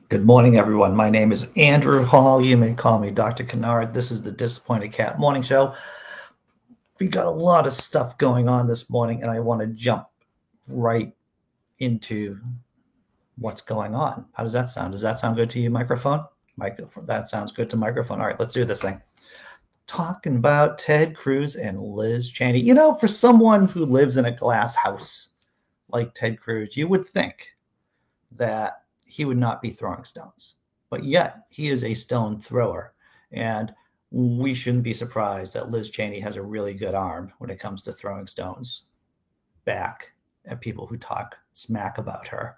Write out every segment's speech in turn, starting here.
Good morning, everyone. My name is Andrew Hall. You may call me Dr. Kennard. This is the Disappointed Cat Morning Show. We got a lot of stuff going on this morning, and I want to jump right into what's going on. How does that sound? Does that sound good to you, microphone? Microphone. That sounds good to microphone. All right, let's do this thing. Talking about Ted Cruz and Liz Cheney. You know, for someone who lives in a glass house like Ted Cruz, you would think that he would not be throwing stones. But yet, he is a stone thrower. And we shouldn't be surprised that Liz Cheney has a really good arm when it comes to throwing stones back at people who talk smack about her.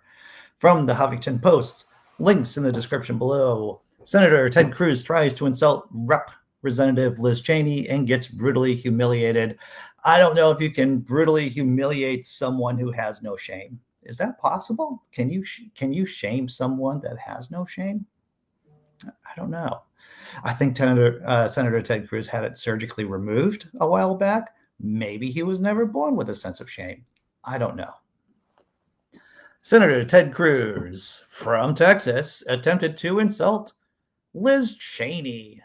From the Huffington Post, links in the description below. Senator Ted Cruz tries to insult Representative Liz Cheney and gets brutally humiliated. I don't know if you can brutally humiliate someone who has no shame. Is that possible? Can you shame someone that has no shame? I don't know. I think Senator Ted Cruz had it surgically removed a while back. Maybe he was never born with a sense of shame. I don't know. Senator Ted Cruz from Texas attempted to insult Liz Cheney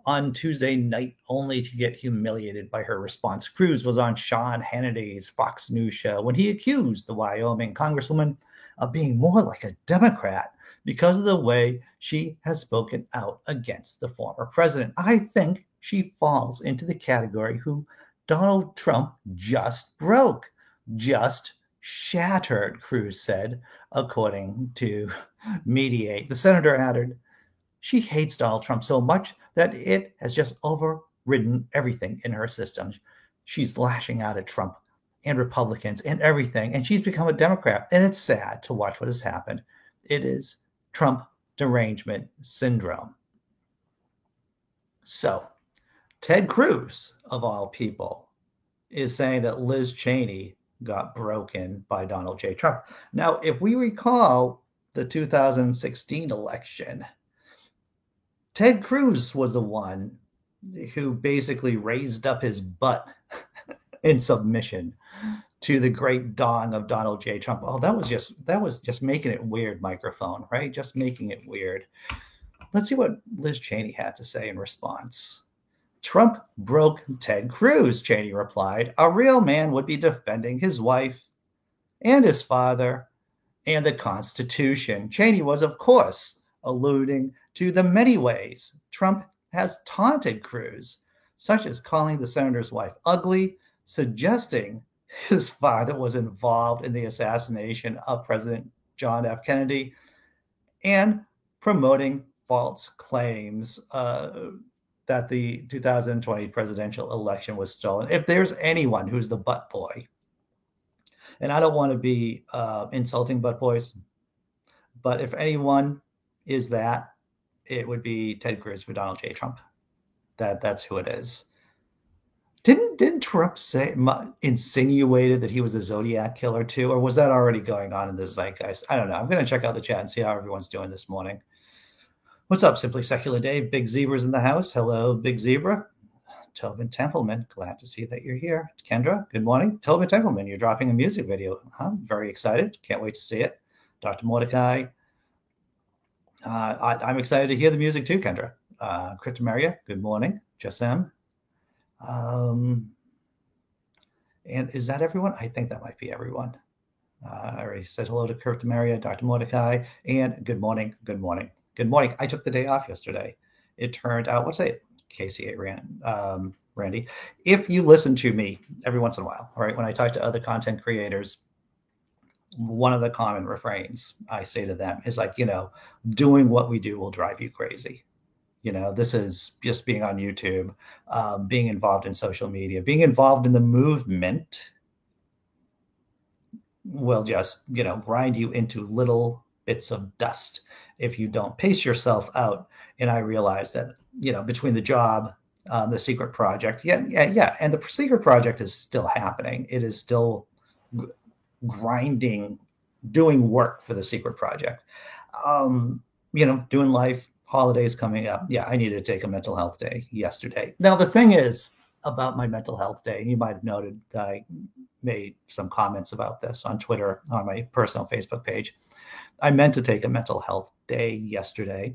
on Tuesday night only to get humiliated by her response. Cruz was on Sean Hannity's Fox News show when he accused the Wyoming Congresswoman of being more like a Democrat because of the way she has spoken out against the former president. I think she falls into the category who Donald Trump just broke, just shattered, Cruz said, according to Mediate. The senator added, she hates Donald Trump so much that it has just overridden everything in her system. She's lashing out at Trump and Republicans and everything, and she's become a Democrat. And it's sad to watch what has happened. It is Trump derangement syndrome. So, Ted Cruz, of all people, is saying that Liz Cheney got broken by Donald J. Trump. Now, if we recall the 2016 election, Ted Cruz was the one who basically raised up his butt in submission to the great dong of Donald J. Trump. Oh, that was just making it weird, microphone, right? Just making it weird. Let's see what Liz Cheney had to say in response. Trump broke Ted Cruz, Cheney replied. A real man would be defending his wife and his father and the Constitution. Cheney was, of course, alluding to the many ways Trump has taunted Cruz, such as calling the senator's wife ugly, suggesting his father was involved in the assassination of President John F. Kennedy, and promoting false claims that the 2020 presidential election was stolen. If there's anyone who's the butt boy, and I don't want to be insulting butt boys, but if anyone is that, it would be Ted Cruz for Donald J. Trump. That's who it is. Didn't Trump say insinuated that he was a Zodiac killer too, or was that already going on in the zeitgeist? I don't know. I'm going to check out the chat and see how everyone's doing this morning. What's up, Simply Secular Dave? Big Zebra's in the house. Hello, Big Zebra. Tobin Templeman, glad to see that you're here. Kendra, good morning. Tobin Templeman, you're dropping a music video. I'm very excited. Can't wait to see it. Dr. Mordecai, I'm excited to hear the music too, Kendra. Cryptomaria, good morning. Jessam. And is that everyone? I think that might be everyone. I already said hello to Cryptomaria, Dr. Mordecai, and good morning, good morning, good morning. I took the day off yesterday. It turned out, what's it? KCA Randy. If you listen to me every once in a while, all right, when I talk to other content creators, one of the common refrains I say to them is like, doing what we do will drive you crazy. This is just being on YouTube, being involved in social media, being involved in the movement will just, grind you into little bits of dust if you don't pace yourself out. And I realized that, between the job, the secret project, yeah. And the secret project is still happening. It is still grinding, doing work for the secret project. Doing life, holidays coming up. Yeah, I needed to take a mental health day yesterday. Now, the thing is about my mental health day, and you might have noted that I made some comments about this on Twitter, on my personal Facebook page. I meant to take a mental health day yesterday.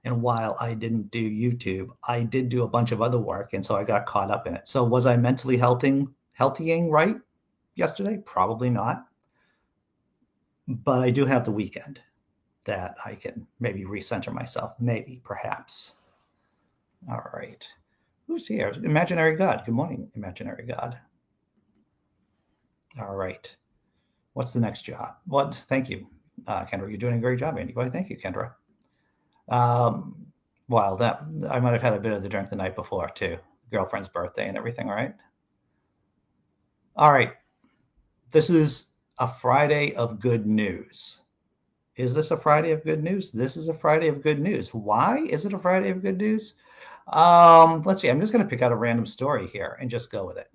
And while I didn't do YouTube, I did do a bunch of other work. And so I got caught up in it. So was I mentally healthying right yesterday? Probably not. But I do have the weekend that I can maybe recenter myself. Maybe, perhaps. All right. Who's here? Imaginary God. Good morning, Imaginary God. All right. What's the next job? What? Thank you, Kendra. You're doing a great job, Andy. Well, thank you, Kendra. Wow, that I might have had a bit of the drink the night before too. Girlfriend's birthday and everything, right? All right. This is a Friday of good news. Is this a Friday of good news? This is a Friday of good news. Why is it a Friday of good news? Let's see. I'm just going to pick out a random story here and just go with it.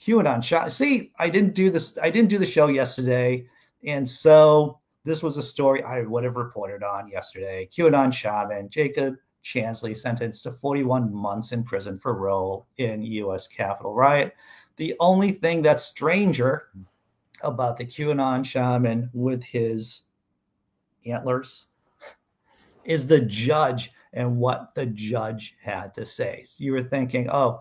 QAnon shot. See, I didn't do this. I didn't do the show yesterday, and so this was a story I would have reported on yesterday. QAnon shaman Jacob Chansley sentenced to 41 months in prison for role in U.S. Capitol riot. The only thing that's stranger about the QAnon shaman with his antlers is the judge and what the judge had to say. So you were thinking, oh,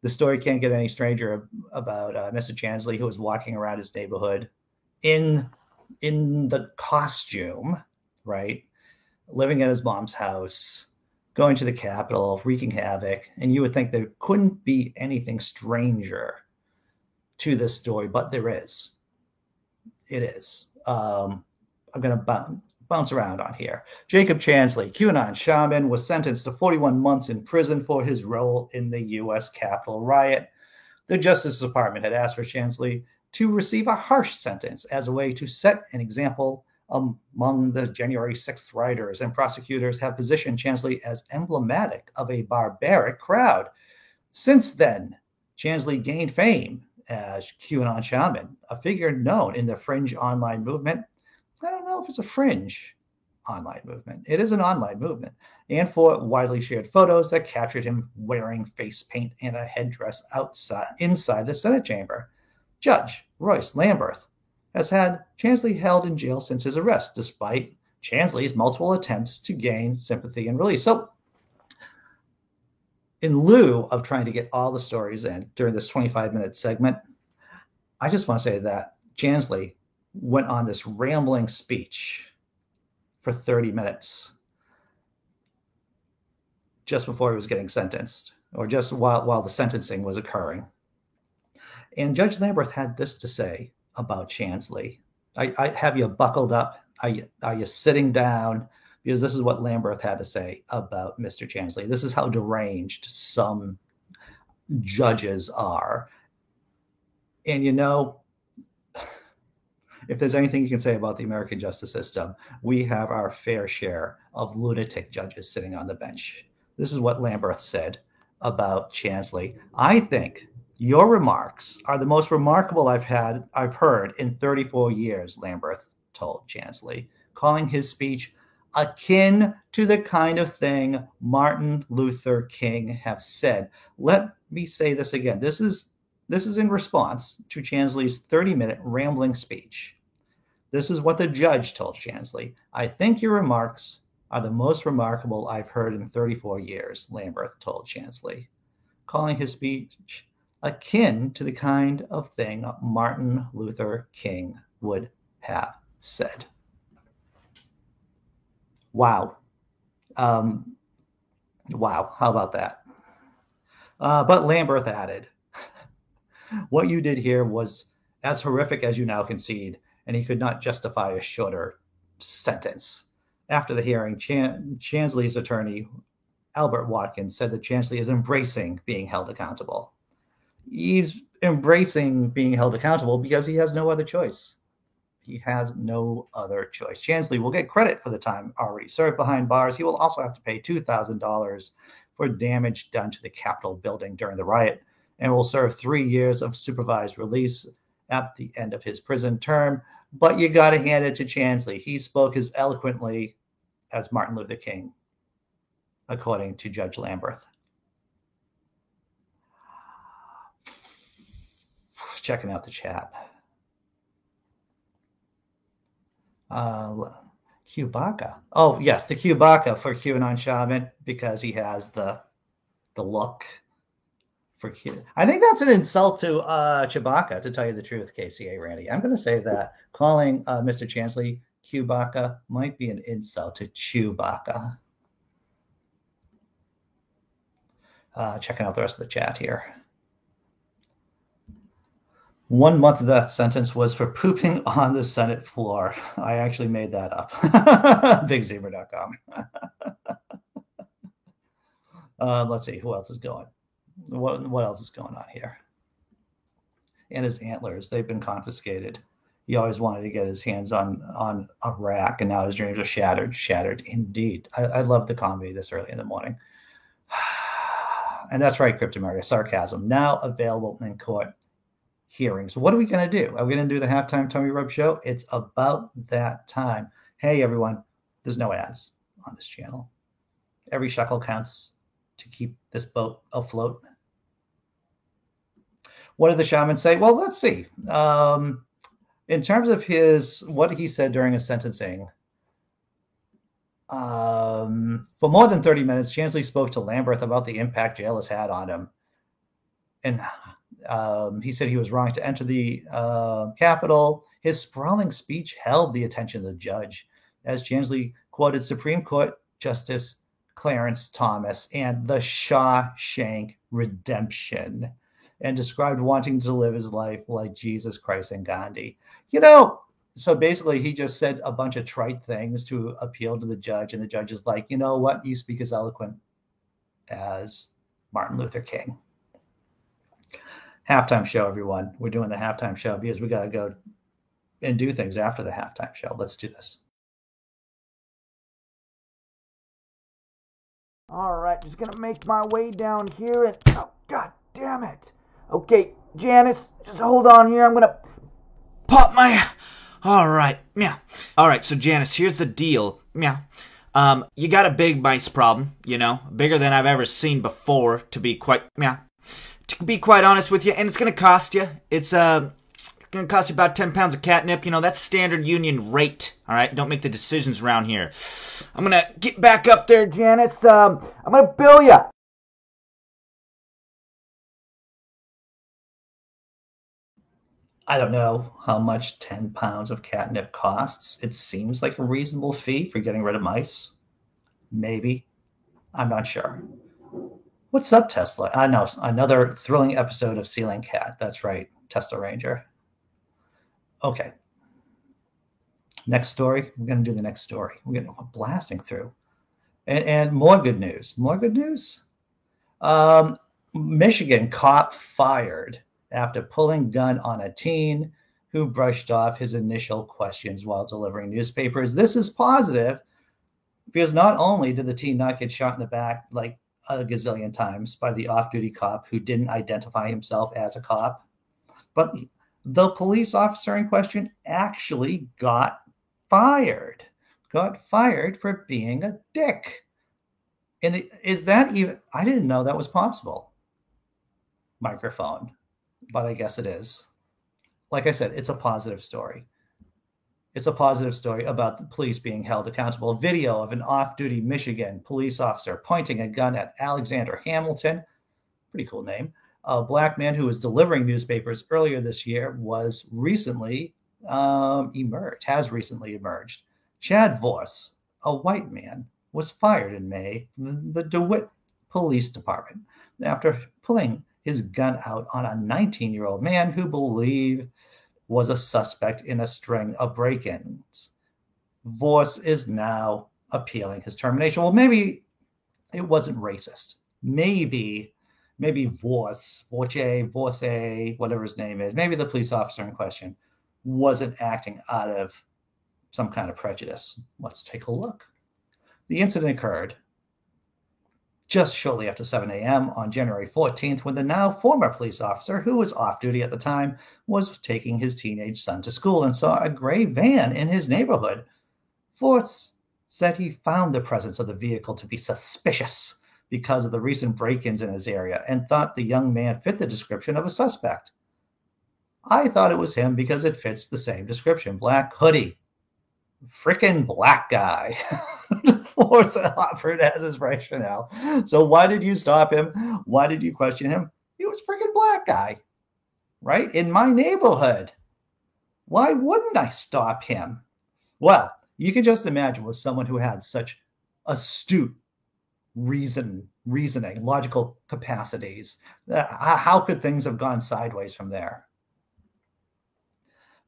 the story can't get any stranger about Mr. Chansley, who was walking around his neighborhood in the costume, right? Living in his mom's house, going to the Capitol, wreaking havoc. And you would think there couldn't be anything stranger to this story, but there is. It is. I'm going to bounce around on here. Jacob Chansley, QAnon shaman, was sentenced to 41 months in prison for his role in the U.S. Capitol riot. The Justice Department had asked for Chansley to receive a harsh sentence as a way to set an example among the January 6th rioters, and prosecutors have positioned Chansley as emblematic of a barbaric crowd. Since then, Chansley gained fame as QAnon shaman, a figure known in the fringe online movement. I don't know if it's a fringe online movement. It is an online movement, and for widely shared photos that captured him wearing face paint and a headdress inside the Senate chamber. Judge Royce Lamberth has had Chansley held in jail since his arrest, despite Chansley's multiple attempts to gain sympathy and release. So, in lieu of trying to get all the stories in during this 25-minute segment, I just want to say that Chansley went on this rambling speech for 30 minutes just before he was getting sentenced, or just while the sentencing was occurring. And Judge Lamberth had this to say about Chansley. I have you buckled up? Are you sitting down? Because this is what Lamberth had to say about Mr. Chansley. This is how deranged some judges are. And you know, if there's anything you can say about the American justice system, we have our fair share of lunatic judges sitting on the bench. This is what Lamberth said about Chansley. I think your remarks are the most remarkable I've heard in 34 years, Lamberth told Chansley, calling his speech akin to the kind of thing Martin Luther King have said. Let me say this again. This is in response to Chansley's 30-minute rambling speech. This is what the judge told Chansley. I think your remarks are the most remarkable I've heard in 34 years, Lamberth told Chansley, calling his speech akin to the kind of thing Martin Luther King would have said. Wow. Wow. How about that? But Lamberth added, what you did here was as horrific as you now concede, and he could not justify a shorter sentence. After the hearing, Chansley's attorney, Albert Watkins, said that Chansley is embracing being held accountable. He's embracing being held accountable because he has no other choice. He has no other choice. Chansley will get credit for the time already served behind bars. He will also have to pay $2,000 for damage done to the Capitol building during the riot, and will serve 3 years of supervised release at the end of his prison term. But you got to hand it to Chansley. He spoke as eloquently as Martin Luther King, according to Judge Lamberth. Checking out the chat. Chewbacca. Oh, yes, the Chewbacca for QAnon Shaman because he has the look for Q. I think that's an insult to Chewbacca, to tell you the truth, KCA Randy. I'm going to say that calling Mr. Chansley Chewbacca might be an insult to Chewbacca. Checking out the rest of the chat here. 1 month of that sentence was for pooping on the Senate floor. I actually made that up. BigZebra.com. Let's see who else is going. What else is going on here? And his antlers, they've been confiscated. He always wanted to get his hands on a rack, and now his dreams are shattered. Shattered indeed. I love the comedy this early in the morning. And that's right, Cryptomaria, sarcasm. Now available in court hearings. What are we going to do? Are we going to do the halftime Tummy Rub show? It's about that time. Hey, everyone, there's no ads on this channel. Every shekel counts to keep this boat afloat. What did the shaman say? Well, let's see. In terms of what he said during his sentencing, for more than 30 minutes, Chansley spoke to Lamberth about the impact jail has had on him. And he said he was wrong to enter the Capitol. His sprawling speech held the attention of the judge, as Chansley quoted Supreme Court Justice Clarence Thomas and the Shawshank Redemption, and described wanting to live his life like Jesus Christ and Gandhi. So basically he just said a bunch of trite things to appeal to the judge, and the judge is like, you know what? You speak as eloquent as Martin Luther King. Halftime show, everyone. We're doing the halftime show because we got to go and do things after the halftime show. Let's do this. All right, just gonna make my way down here and oh god damn it. Okay, Janice, just hold on here. I'm gonna pop my all right, yeah. All right, so Janice, here's the deal. Yeah. You got a big mice problem, bigger than I've ever seen before, to be quite honest with you, and it's gonna cost you. It's gonna cost you about 10 pounds of catnip. That's standard union rate. All right, don't make the decisions around here. I'm gonna get back up there, Janice. I'm gonna bill you. I don't know how much 10 pounds of catnip costs. It seems like a reasonable fee for getting rid of mice. Maybe. I'm not sure. What's up, Tesla? I know, another thrilling episode of Ceiling Cat. That's right, Tesla Ranger. Okay. Next story. We're going to do the next story. We're blasting through. And more good news. More good news? Michigan cop fired after pulling gun on a teen who brushed off his initial questions while delivering newspapers. This is positive because not only did the teen not get shot in the back like a gazillion times by the off-duty cop who didn't identify himself as a cop, but the police officer in question actually got fired for being a dick. Is that even, I didn't know that was possible. Microphone, but I guess it is. Like I said, it's a positive story. It's a positive story about the police being held accountable. A video of an off-duty Michigan police officer pointing a gun at Alexander Hamilton, pretty cool name, a black man who was delivering newspapers earlier this year, has recently emerged. Chad Voss, a white man, was fired in May from the DeWitt Police Department after pulling his gun out on a 19-year-old man who believed was a suspect in a string of break-ins. Voss is now appealing his termination. Well, maybe it wasn't racist. Maybe Voss, whatever his name is, maybe the police officer in question wasn't acting out of some kind of prejudice. Let's take a look. The incident occurred just shortly after 7 a.m. on January 14th, when the now former police officer, who was off duty at the time, was taking his teenage son to school and saw a gray van in his neighborhood. Voss said he found the presence of the vehicle to be suspicious because of the recent break-ins in his area and thought the young man fit the description of a suspect. I thought it was him because it fits the same description. Black hoodie, Frickin' black guy. Force offered as his rationale. So why did you stop him? Why did you question him? He was frickin' black guy, right? In my neighborhood. Why wouldn't I stop him? Well, you can just imagine with someone who had such astute reasoning, logical capacities. How could things have gone sideways from there?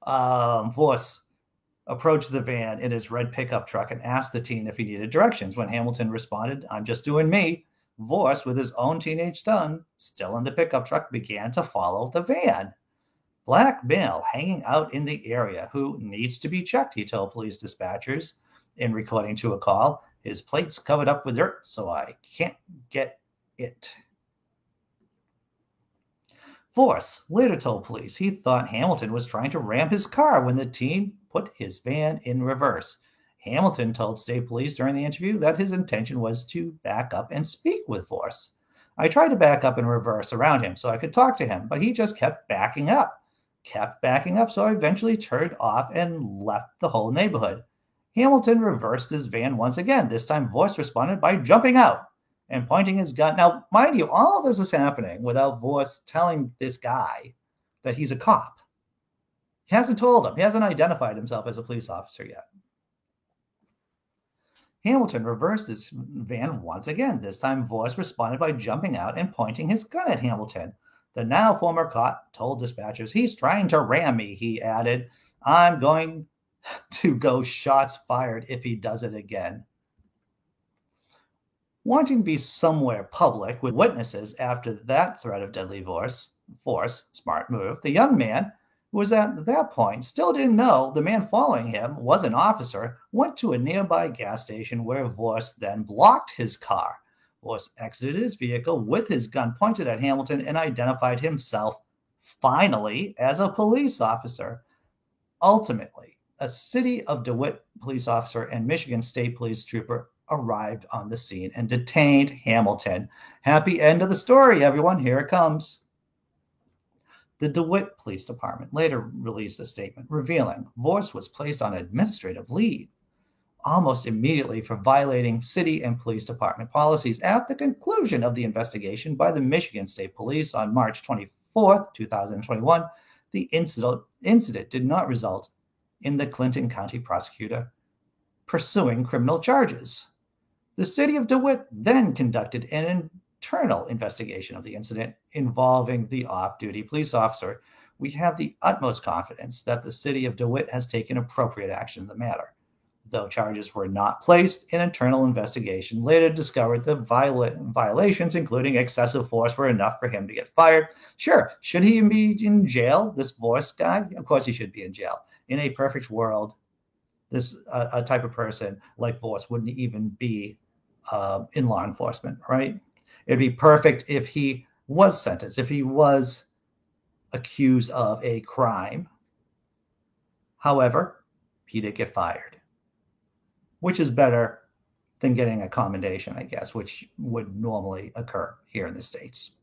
Voss approached the van in his red pickup truck and asked the teen if he needed directions. When Hamilton responded, "I'm just doing me," Voss, with his own teenage son still in the pickup truck, began to follow the van. "Black male hanging out in the area who needs to be checked," he told police dispatchers in recording to a call. "His plate's covered up with dirt, so I can't get it." Voss later told police he thought Hamilton was trying to ram his car when the teen put his van in reverse. Hamilton told state police during the interview that his intention was to back up and speak with Voss. "I tried to back up and reverse around him so I could talk to him, but he just kept backing up, so I eventually turned off and left the whole neighborhood." Hamilton reversed his van once again. This time Voss responded by jumping out and pointing his gun. Now, mind you, all of this is happening without Voss telling this guy that he's a cop. He hasn't told him. He hasn't identified himself as a police officer yet. Hamilton reversed his van once again. This time Voss responded by jumping out and pointing his gun at Hamilton. The now former cop told dispatchers, "He's trying to ram me," he added. "I'm going to go shots fired if he does it again." Wanting to be somewhere public with witnesses after that threat of deadly force, smart move, the young man, who was at that point still didn't know the man following him was an officer, went to a nearby gas station where Voss then blocked his car. Voss exited his vehicle with his gun pointed at Hamilton and identified himself, finally, as a police officer. Ultimately, a City of DeWitt police officer and Michigan State Police trooper arrived on the scene and detained Hamilton. Happy end of the story, everyone. Here it comes. The DeWitt Police Department later released a statement revealing Voss was placed on administrative leave almost immediately for violating city and police department policies at the conclusion of the investigation by the Michigan State Police on March 24, 2021. The incident did not result in the Clinton County prosecutor pursuing criminal charges. The City of DeWitt then conducted an internal investigation of the incident involving the off-duty police officer. We have the utmost confidence that the City of DeWitt has taken appropriate action in the matter. Though charges were not placed, an internal investigation later discovered the violations, including excessive force, were enough for him to get fired. Sure, should he be in jail, this Voss guy? Of course he should be in jail. In a perfect world, this a type of person like Voss wouldn't even be in law enforcement, right? It'd be perfect if he was sentenced, if he was accused of a crime. However, he did get fired, which is better than getting a commendation, I guess, which would normally occur here in the States,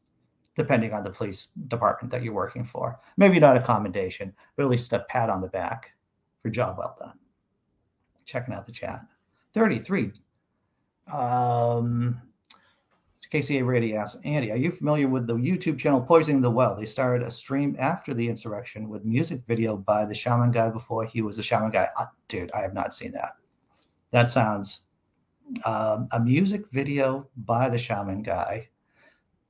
depending on the police department that you're working for. Maybe not a commendation, but at least a pat on the back for job well done. Checking out the chat. 33. KCA Brady asks, Andy, are you familiar with the YouTube channel Poisoning the Well? They started a stream after the insurrection with music video by the Shaman Guy before he was a Shaman Guy. Dude, I have not seen that. That sounds a music video by the Shaman Guy.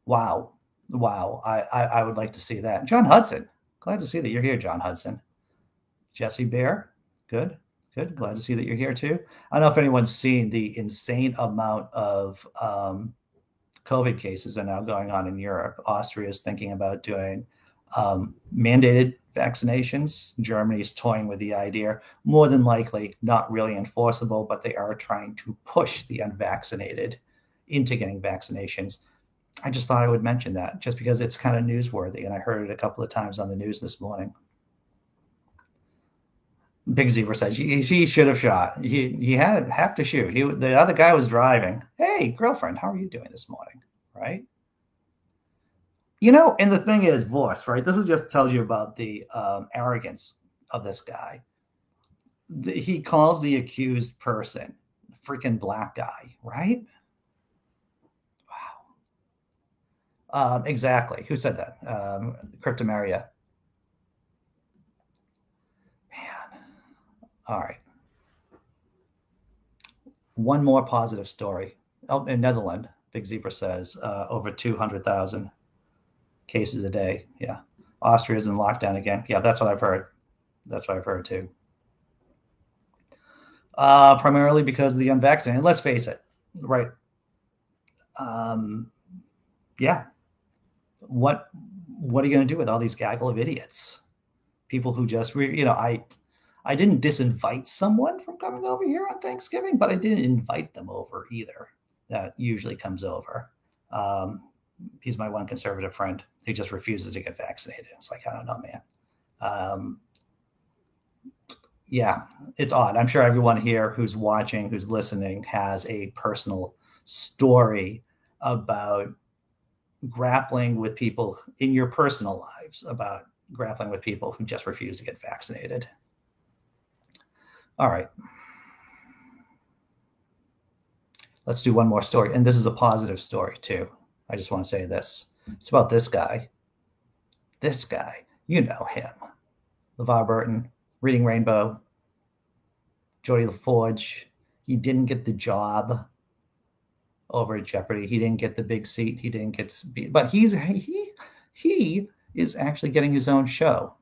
Wow. I would like to see that. John Hudson. Glad to see that you're here, John Hudson. Jesse Bear. Good. Glad to see that you're here too. I don't know if anyone's seen the insane amount of COVID cases are now going on in Europe. Austria is thinking about doing mandated vaccinations. Germany's toying with the idea. More than likely, not really enforceable, but they are trying to push the unvaccinated into getting vaccinations. I just thought I would mention that just because it's kind of newsworthy, and I heard it a couple of times on the news this morning. Big Zebra says he should have shot. He have to shoot. The other guy was driving. Hey, girlfriend, how are you doing this morning? Right? You know, and the thing is, Voss, right? This just tells you about the arrogance of this guy. he calls the accused person freaking black guy, right? Wow. Exactly. Who said that? Cryptomaria. Man. All right. One more positive story. Oh, in Netherlands, Big Zebra says over 200,000 cases a day. Yeah. Austria's in lockdown again. Yeah, that's what I've heard. That's what I've heard too. Primarily because of the unvaccinated. Let's face it, right? Yeah. What are you going to do with all these gaggle of idiots? People who just, I didn't disinvite someone from coming over here on Thanksgiving, but I didn't invite them over either. That usually comes over. He's my one conservative friend. He just refuses to get vaccinated. It's like, I don't know, man. Yeah, it's odd. I'm sure everyone here who's watching, who's listening, has a personal story about grappling with people in your personal lives, about grappling with people who just refuse to get vaccinated. All right. Let's do one more story. And this is a positive story too. I just want to say this. It's about this guy. This guy, you know him. LeVar Burton, Reading Rainbow, Geordie LaForge. He didn't get the job over at Jeopardy. He didn't get the big seat. He didn't get to be, but he is actually getting his own show.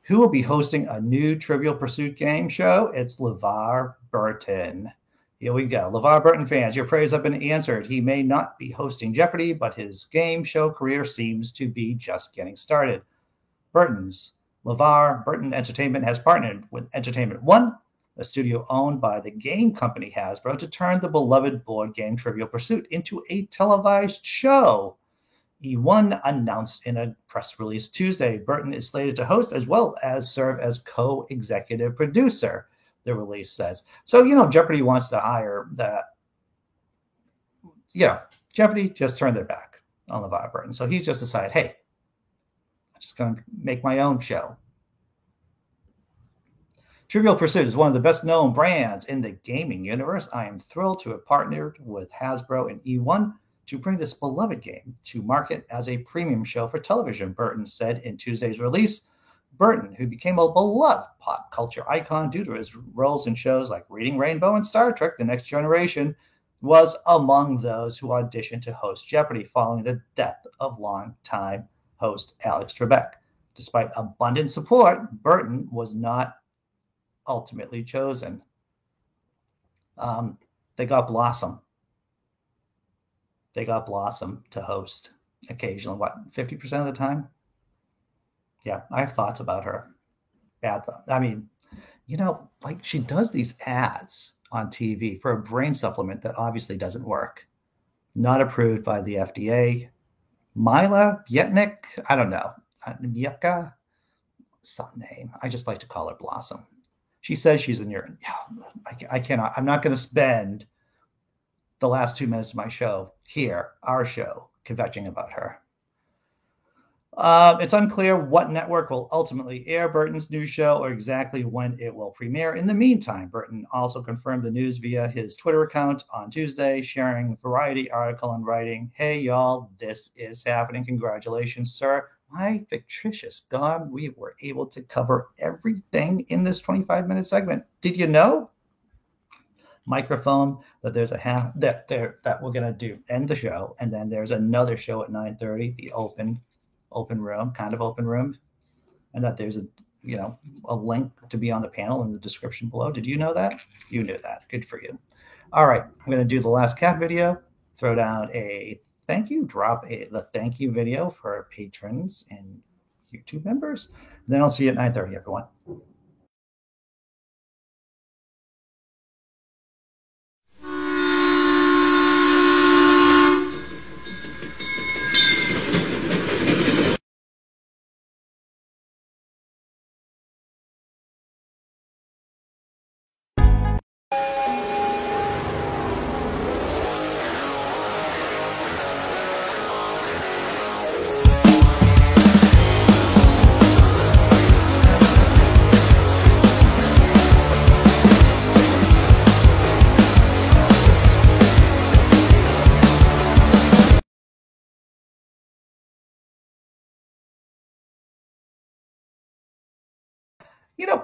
Who will be hosting a new Trivial Pursuit game show? It's LeVar Burton. Here we go. LeVar Burton fans, your prayers have been answered. He may not be hosting Jeopardy, but his game show career seems to be just getting started. LeVar Burton Entertainment has partnered with Entertainment One, a studio owned by the game company Hasbro, to turn the beloved board game Trivial Pursuit into a televised show. E1 announced in a press release Tuesday Burton is slated to host as well as serve as co-executive producer, the release says. So, Jeopardy wants to hire that. Jeopardy just turned their back on LeVar Burton. So he's just decided, hey, I'm just going to make my own show. Trivial Pursuit is one of the best-known brands in the gaming universe. I am thrilled to have partnered with Hasbro and E1 to bring this beloved game to market as a premium show for television, Burton said in Tuesday's release. Burton, who became a beloved pop culture icon due to his roles in shows like Reading Rainbow and Star Trek: The Next Generation, was among those who auditioned to host Jeopardy following the death of longtime host Alex Trebek. Despite abundant support, Burton was not ultimately chosen. They got Blossom. They got Blossom to host occasionally, 50% of the time? Yeah, I have thoughts about her. Bad thoughts. I mean, she does these ads on TV for a brain supplement that obviously doesn't work. Not approved by the FDA. Mila Bietnik, I don't know. Mietka, some name. I just like to call her Blossom. She says she's in urine. Yeah, I cannot. I'm not going to spend the last 2 minutes of my show here, our show, kvetching about her. It's unclear what network will ultimately air Burton's new show or exactly when it will premiere. In the meantime, Burton also confirmed the news via his Twitter account on Tuesday, sharing a Variety article and writing, "Hey, y'all, this is happening. Congratulations, sir. My fictitious God, we were able to cover everything in this 25-minute segment. Did you know?" Microphone that there's a half that we're gonna do end the show, and then there's another show at 9:30, the open room, kind of open room, and that there's a link to be on the panel in the description below. Did you know that? You knew that. Good for you. All right, I'm gonna do the last cat video. Throw down a thank you. Drop the thank you video for patrons and YouTube members. And then I'll see you at 9:30, everyone.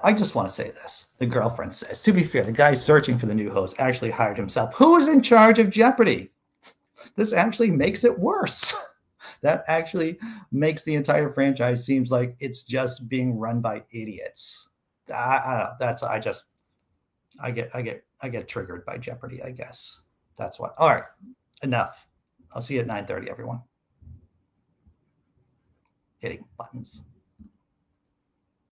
I just want to say this. The girlfriend says, to be fair, the guy searching for the new host actually hired himself. Who's in charge of Jeopardy? This actually makes it worse. That actually makes the entire franchise seems like it's just being run by idiots. I don't know. I get triggered by Jeopardy, I guess. That's what. All right. Enough. I'll see you at 9:30, everyone. Hitting buttons.